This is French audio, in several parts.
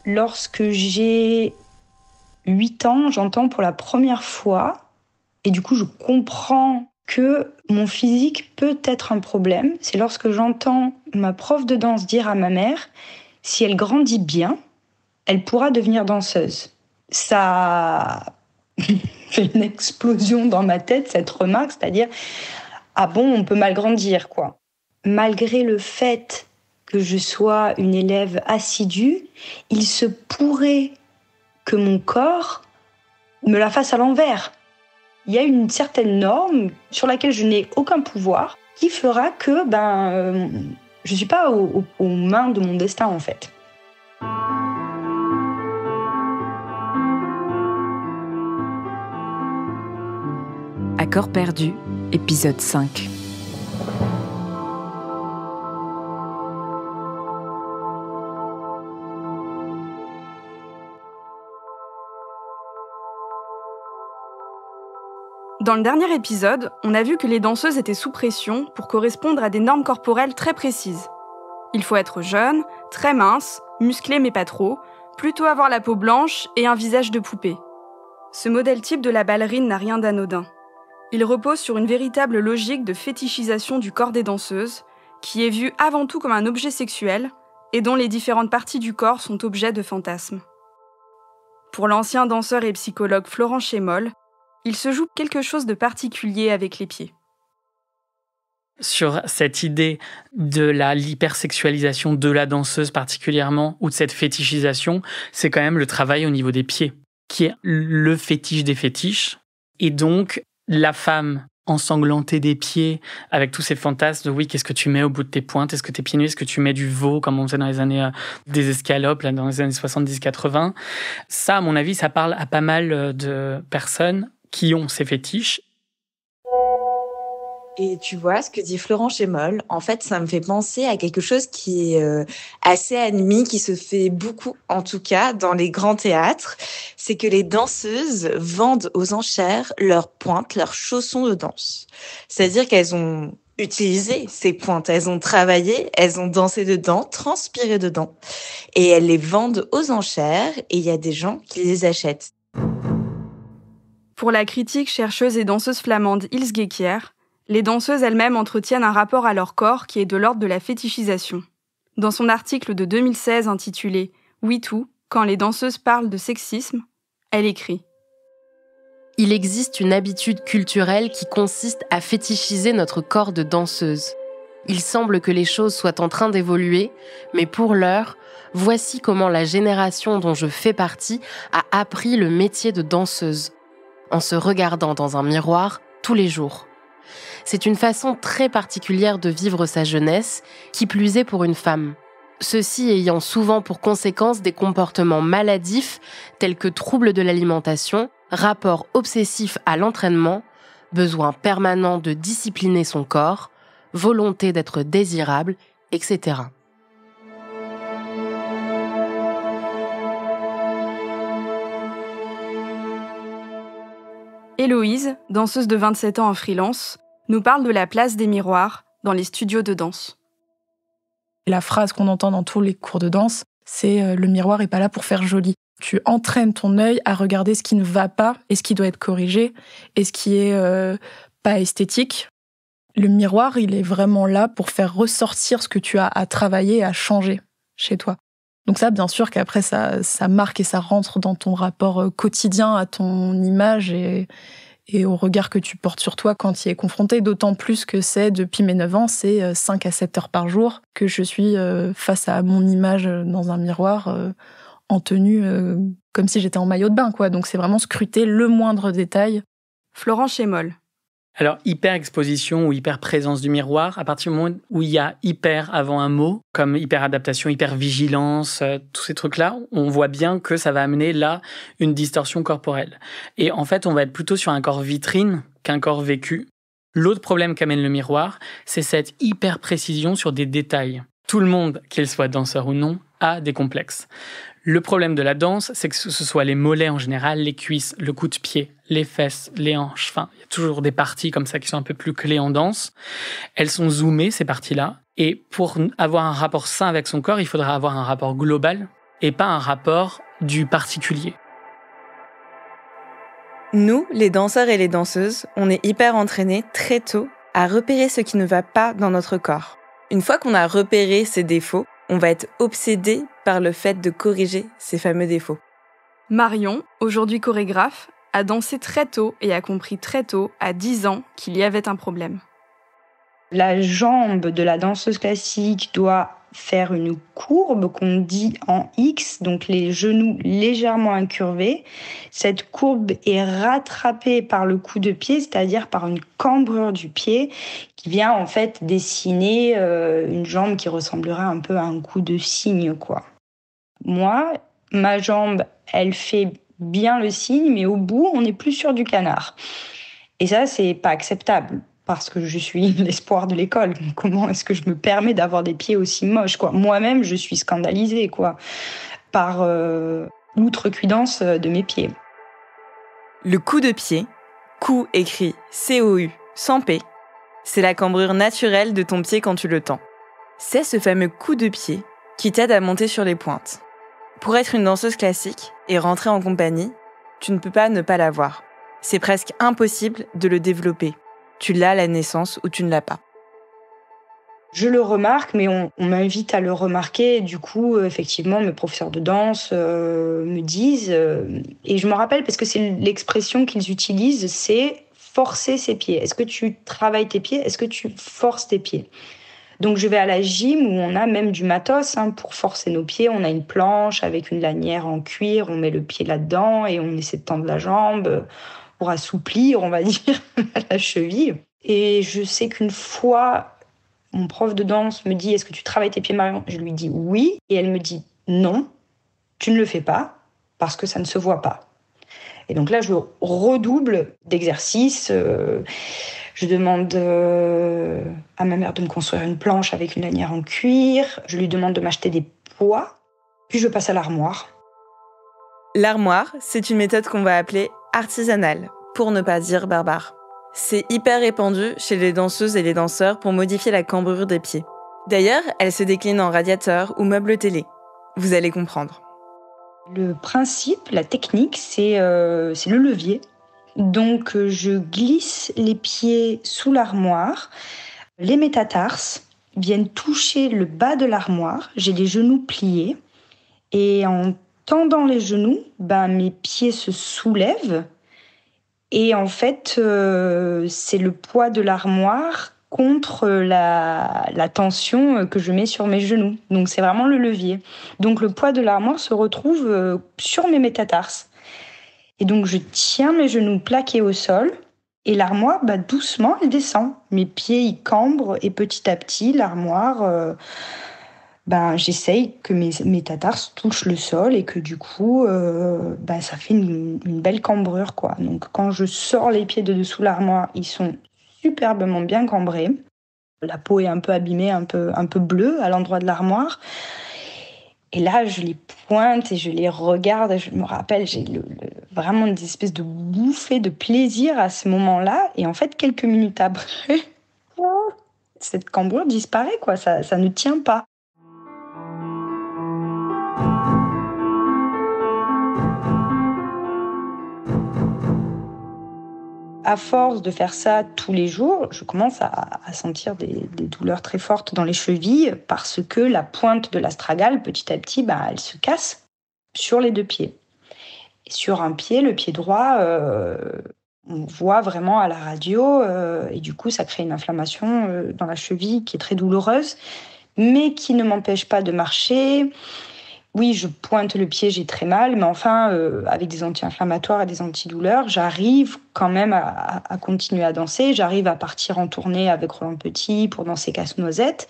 Lorsque j'ai 8 ans, j'entends pour la première fois, et du coup je comprends que mon physique peut être un problème. C'est lorsque j'entends ma prof de danse dire à ma mère, si elle grandit bien, elle pourra devenir danseuse. Ça fait une explosion dans ma tête, cette remarque, c'est-à-dire, ah bon, on peut mal grandir, quoi. Malgré le fait que je sois une élève assidue, il se pourrait que mon corps me la fasse à l'envers. Il y a une certaine norme sur laquelle je n'ai aucun pouvoir qui fera que je ne suis pas aux mains de mon destin, en fait. Accord perdu, épisode 5. Dans le dernier épisode, on a vu que les danseuses étaient sous pression pour correspondre à des normes corporelles très précises. Il faut être jeune, très mince, musclé mais pas trop, plutôt avoir la peau blanche et un visage de poupée. Ce modèle type de la ballerine n'a rien d'anodin. Il repose sur une véritable logique de fétichisation du corps des danseuses, qui est vue avant tout comme un objet sexuel et dont les différentes parties du corps sont objets de fantasmes. Pour l'ancien danseur et psychologue Florent Chémol, il se joue quelque chose de particulier avec les pieds. Sur cette idée de l'hypersexualisation de la danseuse particulièrement, ou de cette fétichisation, c'est quand même le travail au niveau des pieds, qui est le fétiche des fétiches. Et donc, la femme ensanglantée des pieds, avec tous ces fantasmes de oui, qu'est-ce que tu mets au bout de tes pointes? Est-ce que tes pieds nus, est-ce que tu mets du veau, comme on faisait dans les années des escalopes, là, dans les années 70-80? Ça, à mon avis, ça parle à pas mal de personnes qui ont ces fétiches. Et tu vois, ce que dit Florent Chémol, en fait, ça me fait penser à quelque chose qui est assez admis, qui se fait beaucoup, en tout cas, dans les grands théâtres. C'est que les danseuses vendent aux enchères leurs pointes, leurs chaussons de danse. C'est-à-dire qu'elles ont utilisé ces pointes, elles ont travaillé, elles ont dansé dedans, transpiré dedans. Et elles les vendent aux enchères et il y a des gens qui les achètent. Pour la critique, chercheuse et danseuse flamande Ilse Gekier, les danseuses elles-mêmes entretiennent un rapport à leur corps qui est de l'ordre de la fétichisation. Dans son article de 2016 intitulé « Oui tout, quand les danseuses parlent de sexisme », elle écrit « Il existe une habitude culturelle qui consiste à fétichiser notre corps de danseuse. Il semble que les choses soient en train d'évoluer, mais pour l'heure, voici comment la génération dont je fais partie a appris le métier de danseuse, en se regardant dans un miroir tous les jours. C'est une façon très particulière de vivre sa jeunesse, qui plus est pour une femme. Ceci ayant souvent pour conséquence des comportements maladifs tels que troubles de l'alimentation, rapport obsessif à l'entraînement, besoin permanent de discipliner son corps, volonté d'être désirable, etc. Héloïse, danseuse de 27 ans en freelance, nous parle de la place des miroirs dans les studios de danse. La phrase qu'on entend dans tous les cours de danse, c'est « le miroir n'est pas là pour faire joli ». Tu entraînes ton œil à regarder ce qui ne va pas et ce qui doit être corrigé et ce qui est pas esthétique. Le miroir, il est vraiment là pour faire ressortir ce que tu as à travailler et à changer chez toi. Donc ça, bien sûr qu'après, ça marque et ça rentre dans ton rapport quotidien à ton image et au regard que tu portes sur toi quand tu y es confronté. D'autant plus que c'est, depuis mes 9 ans, c'est 5 à 7 heures par jour que je suis face à mon image dans un miroir en tenue comme si j'étais en maillot de bain, quoi. Donc c'est vraiment scruter le moindre détail. Florent Chémol. Alors, hyper-exposition ou hyper-présence du miroir, à partir du moment où il y a hyper avant un mot, comme hyper-adaptation, hyper-vigilance, tous ces trucs-là, on voit bien que ça va amener là une distorsion corporelle. Et en fait, on va être plutôt sur un corps vitrine qu'un corps vécu. L'autre problème qu'amène le miroir, c'est cette hyper-précision sur des détails. Tout le monde, qu'il soit danseur ou non, a des complexes. Le problème de la danse, c'est que ce soit les mollets en général, les cuisses, le coup de pied, les fesses, les hanches, enfin, il y a toujours des parties comme ça qui sont un peu plus clés en danse. Elles sont zoomées, ces parties-là. Et pour avoir un rapport sain avec son corps, il faudra avoir un rapport global et pas un rapport du particulier. Nous, les danseurs et les danseuses, on est hyper entraînés très tôt à repérer ce qui ne va pas dans notre corps. Une fois qu'on a repéré ces défauts, on va être obsédé par le fait de corriger ces fameux défauts. Marion, aujourd'hui chorégraphe, a dansé très tôt et a compris très tôt, à 10 ans, qu'il y avait un problème. La jambe de la danseuse classique doit faire une courbe qu'on dit en X, donc les genoux légèrement incurvés. Cette courbe est rattrapée par le coup de pied, c'est-à-dire par une cambrure du pied qui vient en fait dessiner une jambe qui ressemblerait un peu à un coup de cygne, quoi. Moi, ma jambe, elle fait bien le cygne, mais au bout, on n'est plus sur du canard. Et ça, c'est pas acceptable. Parce que je suis l'espoir de l'école. Comment est-ce que je me permets d'avoir des pieds aussi moches, quoi ? Moi-même, je suis scandalisée, quoi, par l'outrecuidance de mes pieds. Le coup de pied, coup écrit C-O-U, sans P, c'est la cambrure naturelle de ton pied quand tu le tends. C'est ce fameux coup de pied qui t'aide à monter sur les pointes. Pour être une danseuse classique et rentrer en compagnie, tu ne peux pas ne pas l'avoir. C'est presque impossible de le développer. Tu l'as à la naissance ou tu ne l'as pas. Je le remarque, mais on m'invite à le remarquer. Du coup, effectivement, mes professeurs de danse me disent, et je me rappelle parce que c'est l'expression qu'ils utilisent, c'est forcer ses pieds. Est-ce que tu travailles tes pieds ? Est-ce que tu forces tes pieds ? Donc je vais à la gym où on a même du matos pour forcer nos pieds. On a une planche avec une lanière en cuir, on met le pied là-dedans et on essaie de tendre la jambe pour assouplir, on va dire, la cheville. Et je sais qu'une fois, mon prof de danse me dit « Est-ce que tu travailles tes pieds, Marion ?» Je lui dis « Oui ». Et elle me dit « Non, tu ne le fais pas parce que ça ne se voit pas ». Et donc là, je redouble d'exercices. Je demande à ma mère de me construire une planche avec une lanière en cuir. Je lui demande de m'acheter des poids. Puis je passe à l'armoire. L'armoire, c'est une méthode qu'on va appeler artisanale, pour ne pas dire barbare. C'est hyper répandu chez les danseuses et les danseurs pour modifier la cambrure des pieds. D'ailleurs, elle se décline en radiateur ou meuble télé. Vous allez comprendre. Le principe, la technique, c'est le levier. Donc, je glisse les pieds sous l'armoire. Les métatarses viennent toucher le bas de l'armoire. J'ai les genoux pliés. Et en tendant les genoux, mes pieds se soulèvent. Et en fait, c'est le poids de l'armoire contre la tension que je mets sur mes genoux. Donc, c'est vraiment le levier. Donc, le poids de l'armoire se retrouve sur mes métatarses. Et donc, je tiens mes genoux plaqués au sol. Et l'armoire, doucement, elle descend. Mes pieds, ils cambrent. Et petit à petit, l'armoire... j'essaye que mes métatarses touchent le sol et que du coup, ça fait une belle cambrure, quoi. Donc, quand je sors les pieds de dessous l'armoire, ils sont superbement bien cambrés. La peau est un peu abîmée, un peu bleue à l'endroit de l'armoire. Et là, je les pointe et je les regarde. Et je me rappelle, j'ai vraiment des espèces de bouffées de plaisir à ce moment-là. Et en fait, quelques minutes après, cette cambrure disparaît, quoi. Ça ne tient pas. À force de faire ça tous les jours, je commence à sentir des douleurs très fortes dans les chevilles parce que la pointe de l'astragale, petit à petit, elle se casse sur les deux pieds. Et sur un pied, le pied droit, on voit vraiment à la radio et du coup, ça crée une inflammation dans la cheville qui est très douloureuse, mais qui ne m'empêche pas de marcher. Oui, je pointe le pied, j'ai très mal, mais enfin, avec des anti-inflammatoires et des antidouleurs, j'arrive quand même à continuer à danser. J'arrive à partir en tournée avec Roland Petit pour danser Casse-Noisette.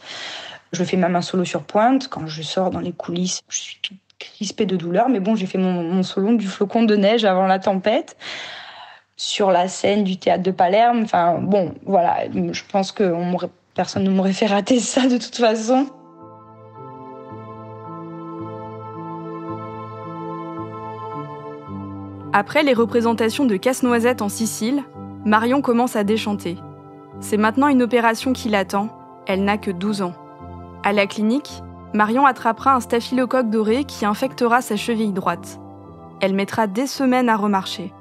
Je fais même un solo sur pointe. Quand je sors dans les coulisses, je suis toute crispée de douleur. Mais bon, j'ai fait mon solo du flocon de neige avant la tempête sur la scène du théâtre de Palerme. Enfin, bon, voilà. Je pense que personne ne m'aurait fait rater ça de toute façon. Après les représentations de Casse-Noisette en Sicile, Marion commence à déchanter. C'est maintenant une opération qui l'attend, elle n'a que 12 ans. À la clinique, Marion attrapera un staphylocoque doré qui infectera sa cheville droite. Elle mettra des semaines à remarcher.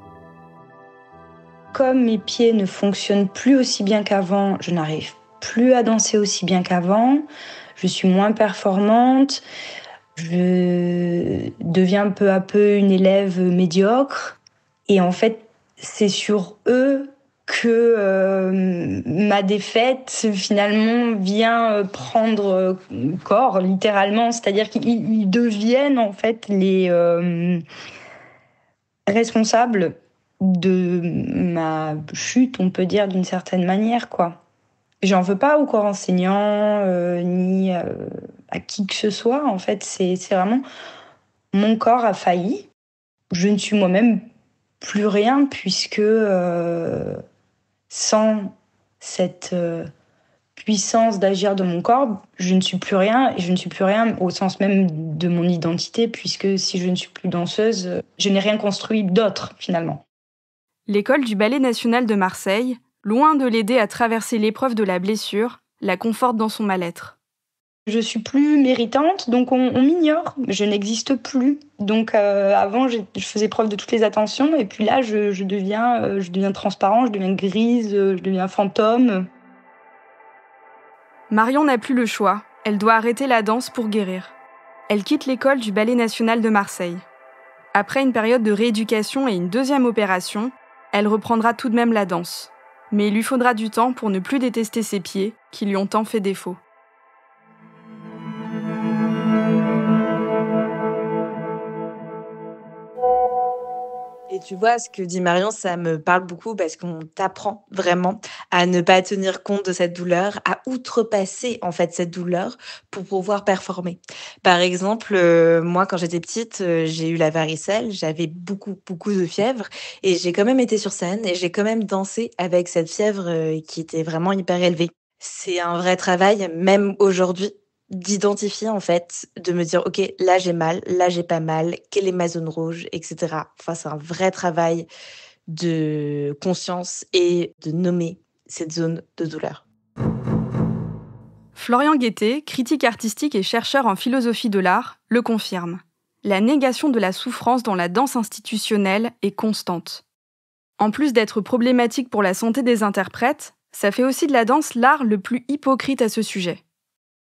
Comme mes pieds ne fonctionnent plus aussi bien qu'avant, je n'arrive plus à danser aussi bien qu'avant, je suis moins performante, je deviens peu à peu une élève médiocre. Et en fait, c'est sur eux que ma défaite, finalement, vient prendre corps, littéralement. C'est-à-dire qu'ils deviennent, en fait, les responsables de ma chute, on peut dire, d'une certaine manière, quoi. J'en veux pas au corps enseignant, ni à qui que ce soit. En fait, c'est vraiment... Mon corps a failli. Je ne suis moi-même plus rien, puisque sans cette puissance d'agir de mon corps, je ne suis plus rien. Et je ne suis plus rien au sens même de mon identité, puisque si je ne suis plus danseuse, je n'ai rien construit d'autre, finalement. L'école du Ballet national de Marseille, loin de l'aider à traverser l'épreuve de la blessure, la conforte dans son mal-être. Je suis plus méritante, donc on m'ignore. Je n'existe plus. Donc avant, je faisais preuve de toutes les attentions, et puis là, je deviens transparent, je deviens grise, je deviens fantôme. Marion n'a plus le choix. Elle doit arrêter la danse pour guérir. Elle quitte l'école du Ballet national de Marseille. Après une période de rééducation et une deuxième opération, elle reprendra tout de même la danse. Mais il lui faudra du temps pour ne plus détester ses pieds, qui lui ont tant fait défaut. Et tu vois, ce que dit Marion, ça me parle beaucoup parce qu'on t'apprend vraiment à ne pas tenir compte de cette douleur, à outrepasser en fait cette douleur pour pouvoir performer. Par exemple, moi quand j'étais petite, j'ai eu la varicelle, j'avais beaucoup de fièvre et j'ai quand même été sur scène et j'ai quand même dansé avec cette fièvre qui était vraiment hyper élevée. C'est un vrai travail, même aujourd'hui, d'identifier en fait, de me dire ok, là j'ai mal, là j'ai pas mal, quelle est ma zone rouge, etc. Enfin, c'est un vrai travail de conscience et de nommer cette zone de douleur. Florian Guettet, critique artistique et chercheur en philosophie de l'art, le confirme. La négation de la souffrance dans la danse institutionnelle est constante. En plus d'être problématique pour la santé des interprètes, ça fait aussi de la danse l'art le plus hypocrite à ce sujet.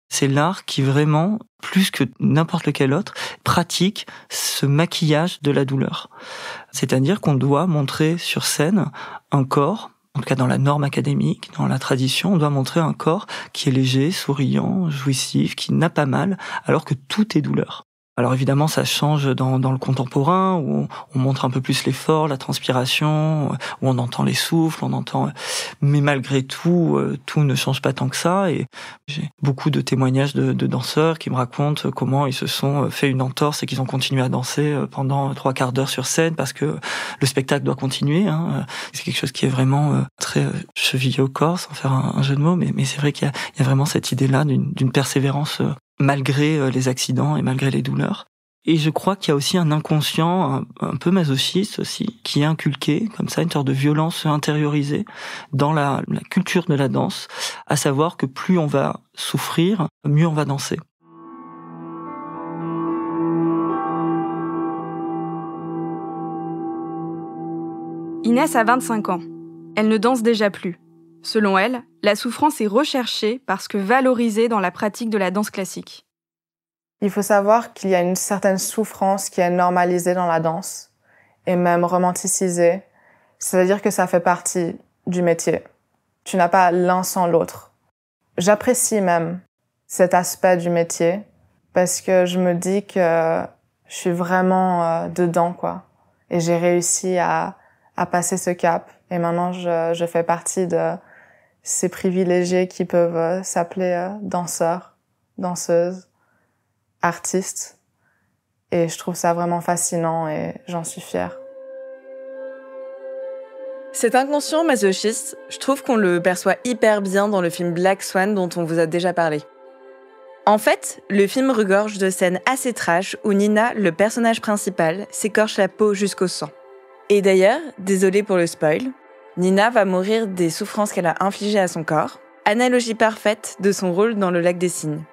C'est l'art qui vraiment, plus que n'importe lequel autre, pratique ce maquillage de la douleur. C'est-à-dire qu'on doit montrer sur scène un corps, en tout cas dans la norme académique, dans la tradition, on doit montrer un corps qui est léger, souriant, jouissif, qui n'a pas mal, alors que tout est douleur. Alors évidemment, ça change dans le contemporain, où on montre un peu plus l'effort, la transpiration, où on entend les souffles, mais malgré tout, tout ne change pas tant que ça. Et j'ai beaucoup de témoignages de danseurs qui me racontent comment ils se sont fait une entorse et qu'ils ont continué à danser pendant 3/4 d'heure sur scène parce que le spectacle doit continuer. C'est quelque chose qui est vraiment très chevillé au corps, sans faire un jeu de mots, mais c'est vrai qu'il y a vraiment cette idée-là d'une persévérance malgré les accidents et malgré les douleurs. Et je crois qu'il y a aussi un inconscient un peu masochiste aussi, qui est inculqué, comme ça, une sorte de violence intériorisée dans la culture de la danse, à savoir que plus on va souffrir, mieux on va danser. Inès a 25 ans. Elle ne danse déjà plus. Selon elle, la souffrance est recherchée parce que valorisée dans la pratique de la danse classique. Il faut savoir qu'il y a une certaine souffrance qui est normalisée dans la danse et même romanticisée. C'est-à-dire que ça fait partie du métier. Tu n'as pas l'un sans l'autre. J'apprécie même cet aspect du métier parce que je me dis que je suis vraiment dedans, quoi. Et j'ai réussi à passer ce cap. Et maintenant, je fais partie de ces privilégiés qui peuvent s'appeler danseurs, danseuses, artistes. Et je trouve ça vraiment fascinant et j'en suis fière. Cet inconscient masochiste, je trouve qu'on le perçoit hyper bien dans le film Black Swan dont on vous a déjà parlé. En fait, le film regorge de scènes assez trash où Nina, le personnage principal, s'écorche la peau jusqu'au sang. Et d'ailleurs, désolée pour le spoil, Nina va mourir des souffrances qu'elle a infligées à son corps, analogie parfaite de son rôle dans Le Lac des Cygnes.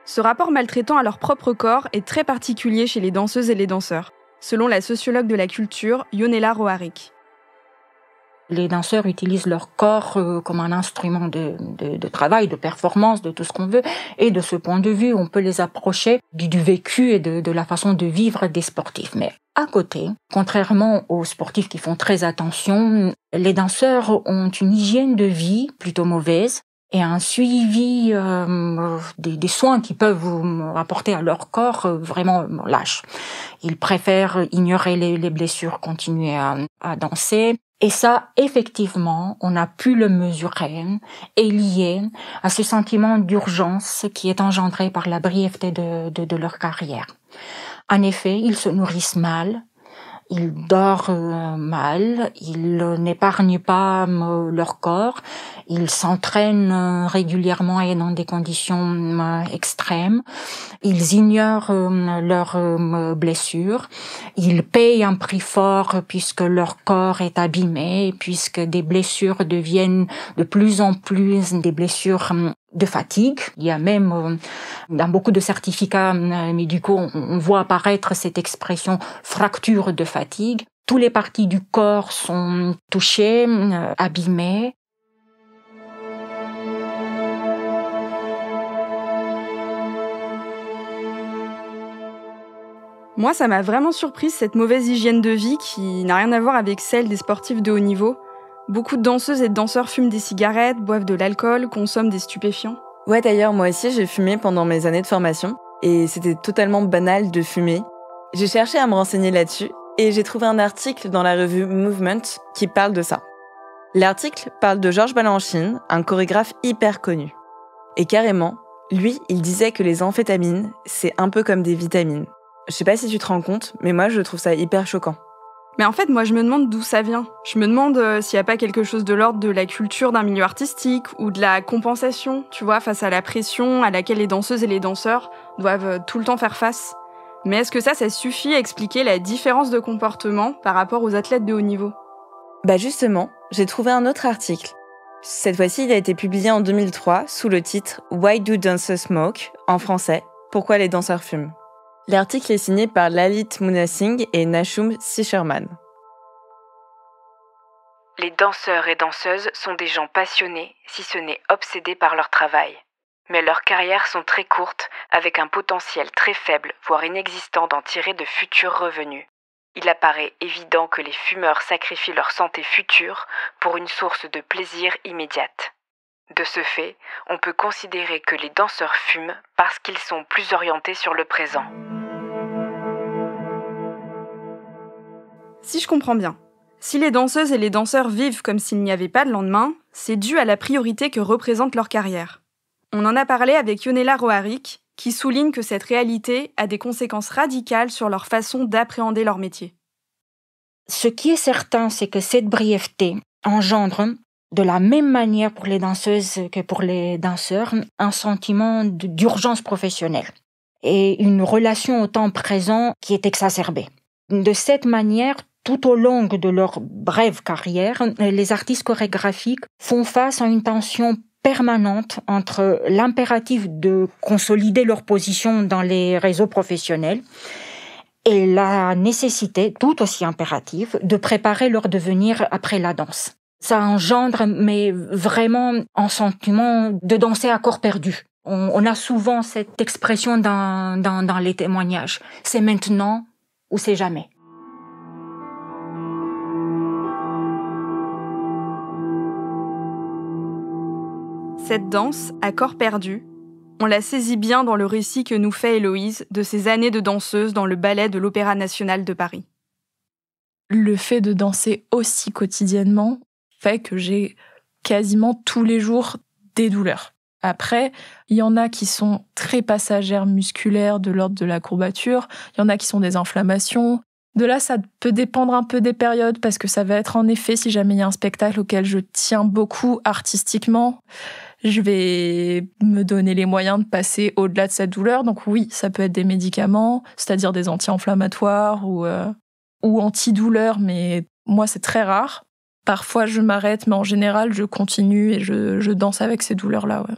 Ce rapport maltraitant à leur propre corps est très particulier chez les danseuses et les danseurs, selon la sociologue de la culture, Yonela Roaric. Les danseurs utilisent leur corps comme un instrument de travail, de performance, de tout ce qu'on veut. Et de ce point de vue, on peut les approcher du vécu et de la façon de vivre des sportifs. Mais à côté, contrairement aux sportifs qui font très attention, les danseurs ont une hygiène de vie plutôt mauvaise et un suivi des soins qu'ils peuvent apporter à leur corps vraiment lâche. Ils préfèrent ignorer les blessures, continuer à danser. Et ça, effectivement, on a pu le mesurer, est lié à ce sentiment d'urgence qui est engendré par la brièveté de leur carrière. En effet, ils se nourrissent mal, ils dorment mal, ils n'épargnent pas leur corps, ils s'entraînent régulièrement et dans des conditions extrêmes, ils ignorent leurs blessures, ils payent un prix fort puisque leur corps est abîmé, puisque des blessures deviennent de plus en plus des blessures de fatigue. Il y a même dans beaucoup de certificats médicaux, on voit apparaître cette expression fracture de fatigue. Toutes les parties du corps sont touchées, abîmées. Moi, ça m'a vraiment surprise cette mauvaise hygiène de vie qui n'a rien à voir avec celle des sportifs de haut niveau. Beaucoup de danseuses et de danseurs fument des cigarettes, boivent de l'alcool, consomment des stupéfiants. Ouais, d'ailleurs, moi aussi, j'ai fumé pendant mes années de formation et c'était totalement banal de fumer. J'ai cherché à me renseigner là-dessus et j'ai trouvé un article dans la revue Movement qui parle de ça. L'article parle de Georges Balanchine, un chorégraphe hyper connu. Et carrément, lui, il disait que les amphétamines, c'est un peu comme des vitamines. Je sais pas si tu te rends compte, mais moi, je trouve ça hyper choquant. Mais en fait, moi, je me demande d'où ça vient. Je me demande s'il n'y a pas quelque chose de l'ordre de la culture d'un milieu artistique ou de la compensation, tu vois, face à la pression à laquelle les danseuses et les danseurs doivent tout le temps faire face. Mais est-ce que ça suffit à expliquer la différence de comportement par rapport aux athlètes de haut niveau ? Bah justement, j'ai trouvé un autre article. Cette fois-ci, il a été publié en 2003 sous le titre « Why do dancers smoke ?» en français, « Pourquoi les danseurs fument ?» L'article est signé par Lalit Munasingh et Nashum Sisherman. Les danseurs et danseuses sont des gens passionnés, si ce n'est obsédés par leur travail. Mais leurs carrières sont très courtes, avec un potentiel très faible, voire inexistant d'en tirer de futurs revenus. Il apparaît évident que les fumeurs sacrifient leur santé future pour une source de plaisir immédiate. De ce fait, on peut considérer que les danseurs fument parce qu'ils sont plus orientés sur le présent. Si je comprends bien, si les danseuses et les danseurs vivent comme s'il n'y avait pas de lendemain, c'est dû à la priorité que représente leur carrière. On en a parlé avec Yonela Roaric, qui souligne que cette réalité a des conséquences radicales sur leur façon d'appréhender leur métier. Ce qui est certain, c'est que cette brièveté engendre, de la même manière pour les danseuses que pour les danseurs, un sentiment d'urgence professionnelle et une relation au temps présent qui est exacerbée. De cette manière, tout au long de leur brève carrière, les artistes chorégraphiques font face à une tension permanente entre l'impératif de consolider leur position dans les réseaux professionnels et la nécessité, tout aussi impérative, de préparer leur devenir après la danse. Ça engendre, mais vraiment, un sentiment de danser à corps perdu. On a souvent cette expression dans les témoignages. C'est maintenant ou c'est jamais. Cette danse, à corps perdu, on la saisit bien dans le récit que nous fait Héloïse de ses années de danseuse dans le ballet de l'Opéra national de Paris. Le fait de danser aussi quotidiennement fait que j'ai quasiment tous les jours des douleurs. Après, il y en a qui sont très passagères musculaires de l'ordre de la courbature, il y en a qui sont des inflammations. De là, ça peut dépendre un peu des périodes parce que ça va être en effet, si jamais il y a un spectacle auquel je tiens beaucoup artistiquement, je vais me donner les moyens de passer au-delà de cette douleur. Donc oui, ça peut être des médicaments, c'est-à-dire des anti-inflammatoires ou antidouleurs, mais moi, c'est très rare. Parfois, je m'arrête, mais en général, je continue et je danse avec ces douleurs-là. Ouais.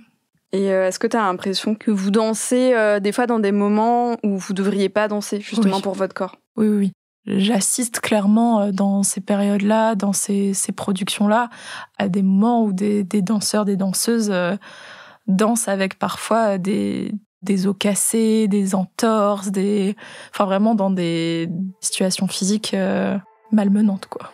Et est-ce que tu as l'impression que vous dansez des fois dans des moments où vous devriez pas danser, justement pour votre corps ? Oui. J'assiste clairement dans ces périodes-là, dans ces productions-là, à des moments où des danseurs, des danseuses dansent avec parfois des os cassés, des entorses, enfin vraiment dans des situations physiques malmenantes, quoi.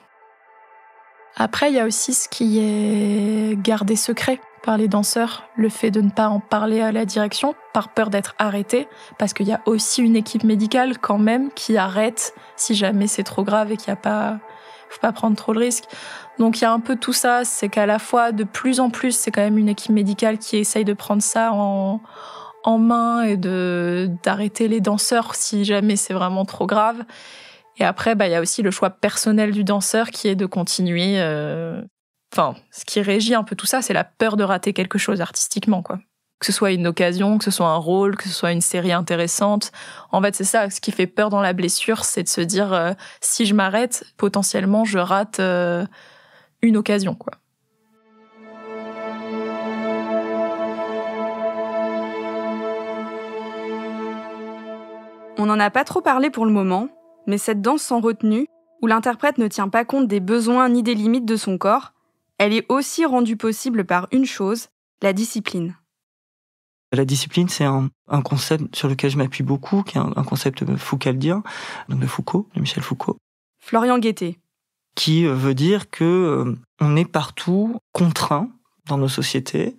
Après, il y a aussi ce qui est gardé secret par les danseurs, le fait de ne pas en parler à la direction, par peur d'être arrêté, parce qu'il y a aussi une équipe médicale quand même qui arrête si jamais c'est trop grave et qu'il y a pas, faut pas prendre trop de risques. Donc il y a un peu tout ça, c'est qu'à la fois de plus en plus, c'est quand même une équipe médicale qui essaye de prendre ça en main et d'arrêter les danseurs si jamais c'est vraiment trop grave. Et après, il y a aussi le choix personnel du danseur qui est de continuer. Ce qui régit un peu tout ça, c'est la peur de rater quelque chose artistiquement, quoi. Que ce soit une occasion, que ce soit un rôle, que ce soit une série intéressante. En fait, c'est ça, ce qui fait peur dans la blessure, c'est de se dire si je m'arrête, potentiellement, je rate une occasion, quoi. On n'en a pas trop parlé pour le moment, mais cette danse sans retenue, où l'interprète ne tient pas compte des besoins ni des limites de son corps, elle est aussi rendue possible par une chose, la discipline. La discipline, c'est un concept sur lequel je m'appuie beaucoup, qui est un concept foucaldien, donc de Foucault, de Michel Foucault. Florian Guettet. Qui veut dire que on est partout contraint dans nos sociétés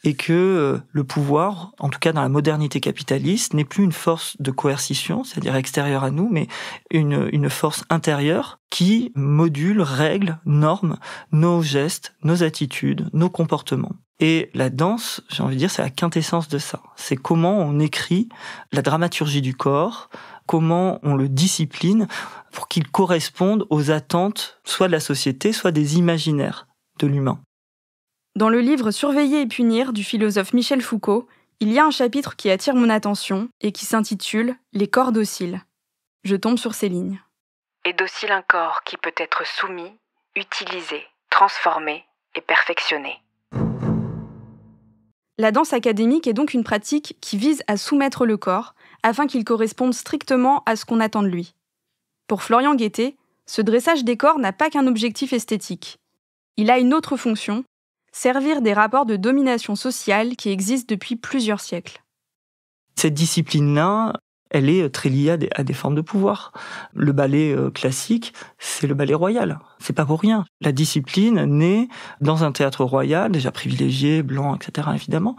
et que le pouvoir, en tout cas dans la modernité capitaliste, n'est plus une force de coercition, c'est-à-dire extérieure à nous, mais une force intérieure qui module, règle, norme nos gestes, nos attitudes, nos comportements. Et la danse, j'ai envie de dire, c'est la quintessence de ça. C'est comment on écrit la dramaturgie du corps, comment on le discipline pour qu'il corresponde aux attentes soit de la société, soit des imaginaires de l'humain. Dans le livre Surveiller et punir du philosophe Michel Foucault, il y a un chapitre qui attire mon attention et qui s'intitule « Les corps dociles ». Je tombe sur ces lignes. Est docile un corps qui peut être soumis, utilisé, transformé et perfectionné. La danse académique est donc une pratique qui vise à soumettre le corps afin qu'il corresponde strictement à ce qu'on attend de lui. Pour Florian Guettet, ce dressage des corps n'a pas qu'un objectif esthétique. Il a une autre fonction, servir des rapports de domination sociale qui existent depuis plusieurs siècles. Cette discipline-là, elle est très liée à des formes de pouvoir. Le ballet classique, c'est le ballet royal. C'est pas pour rien. La discipline naît dans un théâtre royal, déjà privilégié, blanc, etc., évidemment.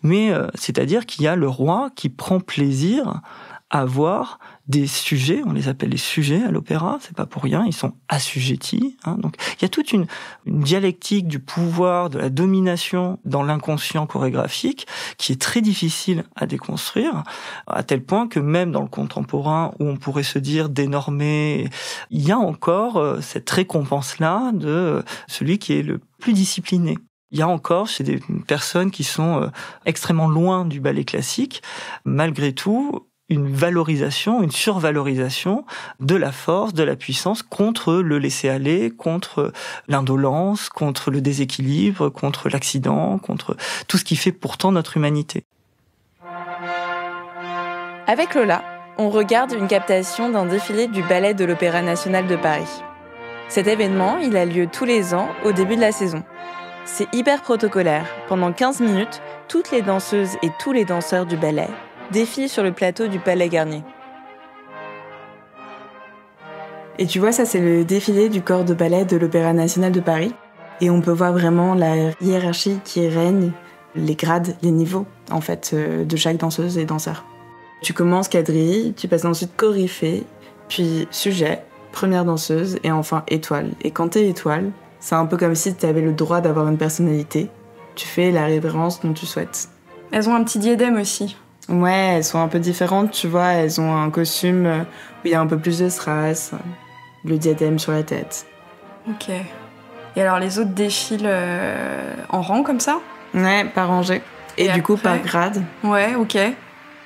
Mais c'est-à-dire qu'il y a le roi qui prend plaisir à voir des sujets, on les appelle les sujets à l'opéra, c'est pas pour rien, ils sont assujettis. Donc il y a toute une dialectique du pouvoir, de la domination dans l'inconscient chorégraphique qui est très difficile à déconstruire, à tel point que même dans le contemporain où on pourrait se dire dénormé, il y a encore cette récompense-là de celui qui est le plus discipliné. Il y a encore chez des personnes qui sont extrêmement loin du ballet classique, malgré tout, une valorisation, une survalorisation de la force, de la puissance contre le laisser-aller, contre l'indolence, contre le déséquilibre, contre l'accident, contre tout ce qui fait pourtant notre humanité. Avec Lola, on regarde une captation d'un défilé du ballet de l'Opéra national de Paris. Cet événement, il a lieu tous les ans au début de la saison. C'est hyper protocolaire. Pendant 15 minutes, toutes les danseuses et tous les danseurs du ballet défilent sur le plateau du Palais Garnier. Et tu vois, ça c'est le défilé du corps de ballet de l'Opéra national de Paris. Et on peut voir vraiment la hiérarchie qui règne, les grades, les niveaux, en fait, de chaque danseuse et danseur. Tu commences quadrille, tu passes ensuite coryphée, puis sujet, première danseuse, et enfin étoile. Et quand t'es étoile, c'est un peu comme si tu avais le droit d'avoir une personnalité. Tu fais la révérence dont tu souhaites. Elles ont un petit diadème aussi. Ouais, elles sont un peu différentes, tu vois. Elles ont un costume où il y a un peu plus de strass, le diadème sur la tête. Ok. Et alors les autres défilent en rang comme ça ? Ouais, par rangée. Et du après... coup, par grade. Ouais, ok.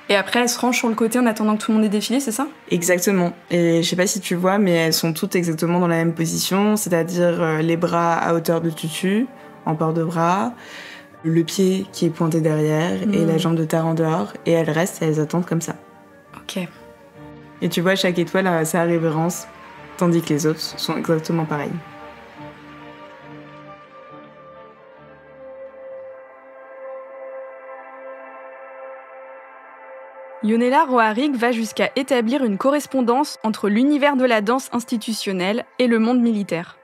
Et après, elles se rangent sur le côté en attendant que tout le monde ait défilé, c'est ça ? Exactement. Et je sais pas si tu vois, mais elles sont toutes exactement dans la même position, c'est-à-dire les bras à hauteur de tutu, en port de bras, le pied qui est pointé derrière et la jambe de terre en dehors, et elles restent et elles attendent comme ça. Ok. Et tu vois, chaque étoile a sa révérence, tandis que les autres sont exactement pareilles. Yonela Roharig va jusqu'à établir une correspondance entre l'univers de la danse institutionnelle et le monde militaire.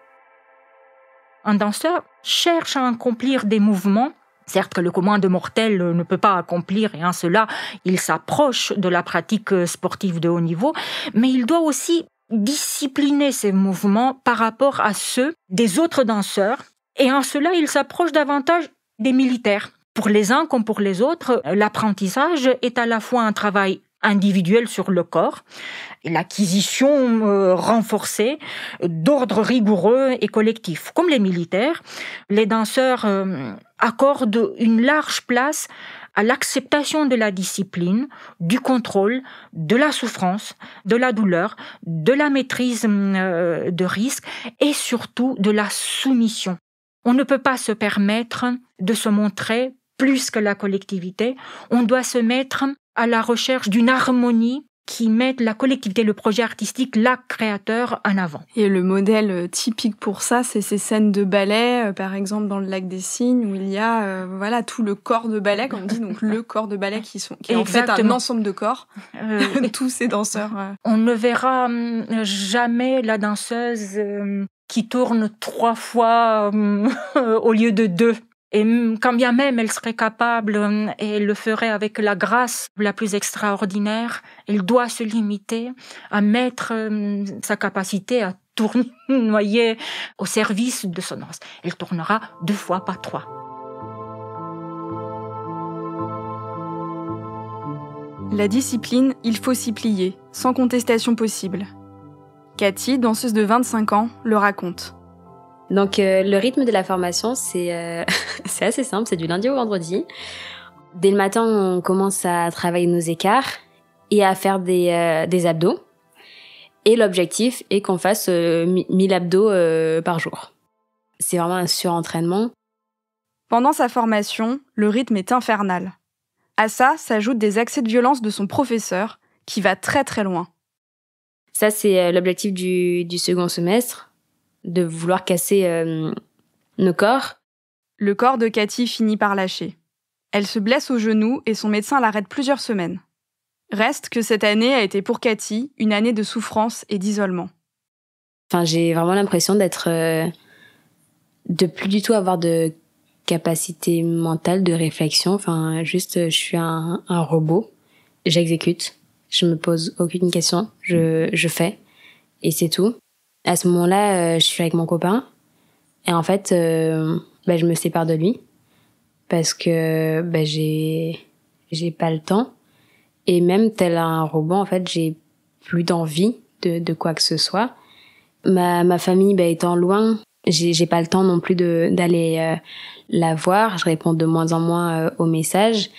Un danseur cherche à accomplir des mouvements, certes que le commun de mortel ne peut pas accomplir, et en cela, il s'approche de la pratique sportive de haut niveau, mais il doit aussi discipliner ses mouvements par rapport à ceux des autres danseurs, et en cela, il s'approche davantage des militaires. Pour les uns comme pour les autres, l'apprentissage est à la fois un travail individuel sur le corps, et l'acquisition renforcée d'ordre rigoureux et collectif. Comme les militaires, les danseurs accordent une large place à l'acceptation de la discipline, du contrôle, de la souffrance, de la douleur, de la maîtrise de risque et surtout de la soumission. On ne peut pas se permettre de se montrer plus que la collectivité. On doit se mettre à la recherche d'une harmonie qui mette la collectivité, le projet artistique, l'acte créateur en avant. Et le modèle typique pour ça, c'est ces scènes de ballet, par exemple dans le Lac des Cygnes, où il y a tout le corps de ballet, comme on dit, donc le corps de ballet qui est en fait un ensemble de corps, tous ces danseurs. On ne verra jamais la danseuse qui tourne 3 fois au lieu de 2. Et quand bien même elle serait capable et elle le ferait avec la grâce la plus extraordinaire, elle doit se limiter à mettre sa capacité à tournoyer au service de son danse. Elle tournera 2 fois, pas 3. La discipline, il faut s'y plier, sans contestation possible. Cathy, danseuse de 25 ans, le raconte. Donc le rythme de la formation, c'est assez simple, c'est du lundi au vendredi. Dès le matin, on commence à travailler nos écarts et à faire des abdos. Et l'objectif est qu'on fasse 1000 abdos par jour. C'est vraiment un surentraînement. Pendant sa formation, le rythme est infernal. À ça s'ajoutent des accès de violence de son professeur, qui va très très loin. Ça, c'est l'objectif du second semestre, de vouloir casser nos corps. Le corps de Cathy finit par lâcher. Elle se blesse au genou et son médecin l'arrête plusieurs semaines. Reste que cette année a été pour Cathy une année de souffrance et d'isolement. Enfin, j'ai vraiment l'impression de plus du tout avoir de capacité mentale, de réflexion. Enfin, juste, je suis un robot. J'exécute. Je me pose aucune question. Je fais. Et c'est tout. À ce moment-là, je suis avec mon copain. Et en fait, je me sépare de lui. Parce que j'ai pas le temps. Et même tel un robot, en fait, j'ai plus d'envie de quoi que ce soit. Ma famille étant loin, j'ai pas le temps non plus d'aller la voir. Je réponds de moins en moins aux messages.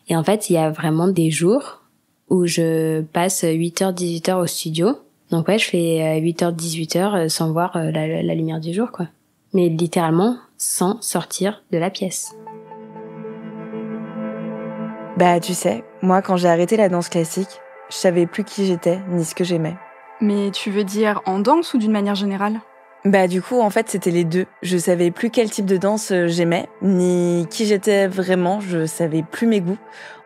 Et en fait, il y a vraiment des jours où je passe 8h, 18h au studio. Donc ouais, je fais 8h, 18h sans voir la lumière du jour, quoi. Mais littéralement, sans sortir de la pièce. Tu sais, moi, quand j'ai arrêté la danse classique, je savais plus qui j'étais, ni ce que j'aimais. Mais tu veux dire en danse ou d'une manière générale ? Du coup, en fait, c'était les deux. Je savais plus quel type de danse j'aimais, ni qui j'étais vraiment, je savais plus mes goûts.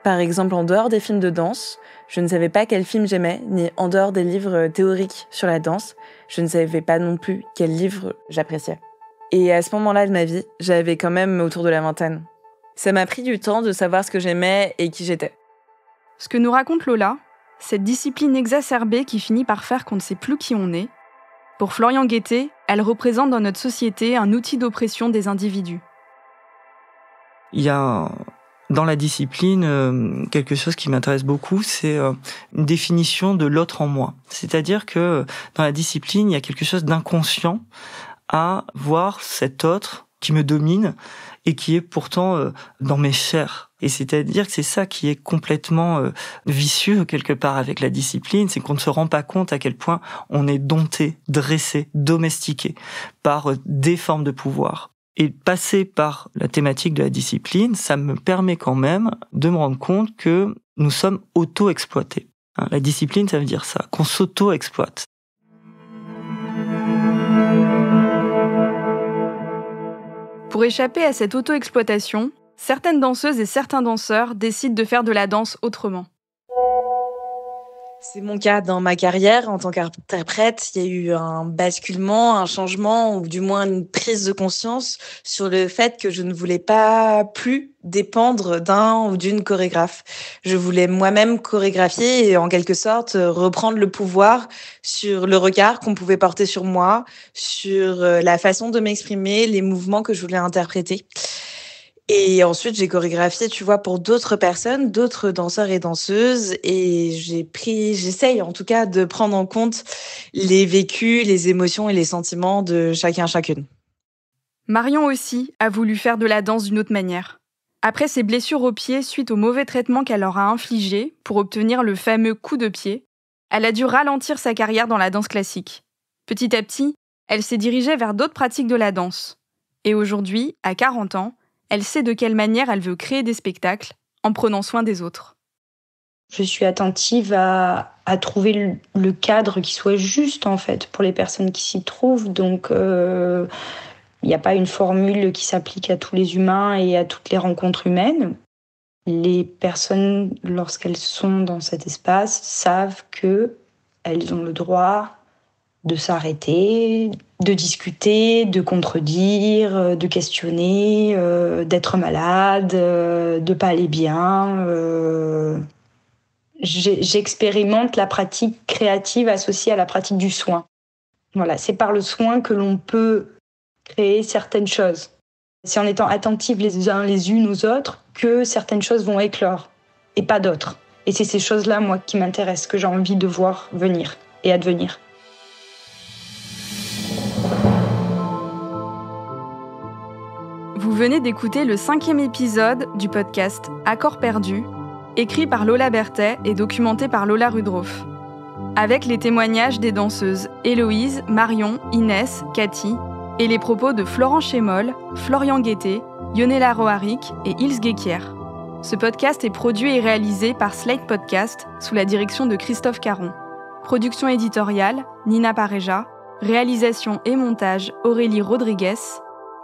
Par exemple, en dehors des films de danse, je ne savais pas quel film j'aimais, ni en dehors des livres théoriques sur la danse, je ne savais pas non plus quel livre j'appréciais. Et à ce moment-là de ma vie, j'avais quand même autour de la vingtaine. Ça m'a pris du temps de savoir ce que j'aimais et qui j'étais. Ce que nous raconte Lola, cette discipline exacerbée qui finit par faire qu'on ne sait plus qui on est, pour Florian Guettet, elle représente dans notre société un outil d'oppression des individus. Il y a dans la discipline quelque chose qui m'intéresse beaucoup, c'est une définition de l'autre en moi. C'est-à-dire que dans la discipline, il y a quelque chose d'inconscient à voir cet autre qui me domine et qui est pourtant dans mes chairs. Et c'est-à-dire que c'est ça qui est complètement vicieux quelque part avec la discipline, c'est qu'on ne se rend pas compte à quel point on est dompté, dressé, domestiqué par des formes de pouvoir. Et passer par la thématique de la discipline, ça me permet quand même de me rendre compte que nous sommes auto-exploités. La discipline, ça veut dire ça, qu'on s'auto-exploite. Pour échapper à cette auto-exploitation, certaines danseuses et certains danseurs décident de faire de la danse autrement. C'est mon cas dans ma carrière en tant qu'interprète. Il y a eu un basculement, un changement, ou du moins une prise de conscience sur le fait que je ne voulais pas plus dépendre d'un ou d'une chorégraphe. Je voulais moi-même chorégraphier et en quelque sorte reprendre le pouvoir sur le regard qu'on pouvait porter sur moi, sur la façon de m'exprimer, les mouvements que je voulais interpréter. Et ensuite, j'ai chorégraphié, tu vois, pour d'autres personnes, d'autres danseurs et danseuses. Et j'essaye en tout cas de prendre en compte les vécus, les émotions et les sentiments de chacun, chacune. Marion aussi a voulu faire de la danse d'une autre manière. Après ses blessures aux pieds suite au mauvais traitement qu'elle leur a infligé pour obtenir le fameux coup de pied, elle a dû ralentir sa carrière dans la danse classique. Petit à petit, elle s'est dirigée vers d'autres pratiques de la danse. Et aujourd'hui, à 40 ans, elle sait de quelle manière elle veut créer des spectacles en prenant soin des autres. Je suis attentive à trouver le cadre qui soit juste, en fait, pour les personnes qui s'y trouvent. Donc, il n'y a pas une formule qui s'applique à tous les humains et à toutes les rencontres humaines. Les personnes, lorsqu'elles sont dans cet espace, savent qu'elles ont le droit de s'arrêter, de discuter, de contredire, de questionner, d'être malade, de pas aller bien. J'expérimente la pratique créative associée à la pratique du soin. Voilà, c'est par le soin que l'on peut créer certaines choses. C'est en étant attentifs les uns les unes aux autres que certaines choses vont éclore et pas d'autres. Et c'est ces choses-là, moi, qui m'intéressent, que j'ai envie de voir venir et advenir. Vous venez d'écouter le 5e épisode du podcast Accords perdus, écrit par Lola Berthet et documenté par Lola Rudroff. Avec les témoignages des danseuses Héloïse, Marion, Inès, Cathy et les propos de Florent Chémol, Florian Guettet, Yonela Roharic et Ilse Guéquier. Ce podcast est produit et réalisé par Slate Podcast sous la direction de Christophe Caron. Production éditoriale, Nina Pareja. Réalisation et montage, Aurélie Rodriguez.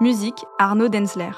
Musique, Arnaud Denzler.